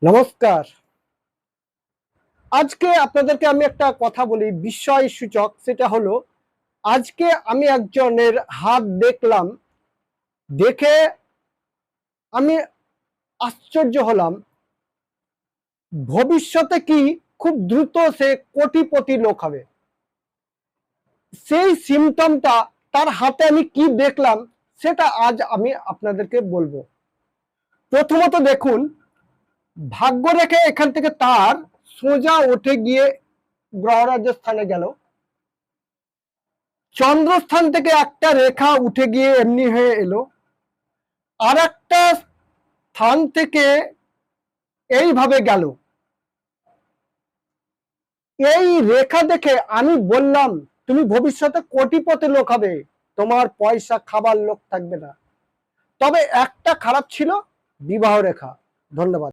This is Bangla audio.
নমস্কার। আজকে আপনাদেরকে আমি একটা কথা বলি বিস্ময় সূচক। সেটা হলো, আজকে আমি একজনের হাত দেখলাম, দেখে আমি আশ্চর্য হলাম। ভবিষ্যতে কি খুব দ্রুত সে কোটিপতি লোক হবে। সেই সিমটমটা তার হাতে আমি কি দেখলাম সেটা আজ আমি আপনাদেরকে বলবো। প্রথমত দেখুন, ভাগ্য রেখে এখান থেকে তার সোজা উঠে গিয়ে গ্রহরাজ্য স্থানে গেল। চন্দ্রস্থান থেকে একটা রেখা উঠে গিয়ে এমনি হয়ে এলো, আর একটা স্থান থেকে এইভাবে গেল। এই রেখা দেখে আমি বললাম, তুমি ভবিষ্যতে কোটিপতি লোক হবে, তোমার পয়সা খাবার লোক থাকবে না। তবে একটা খারাপ ছিল, বিবাহ রেখা। ধন্যবাদ।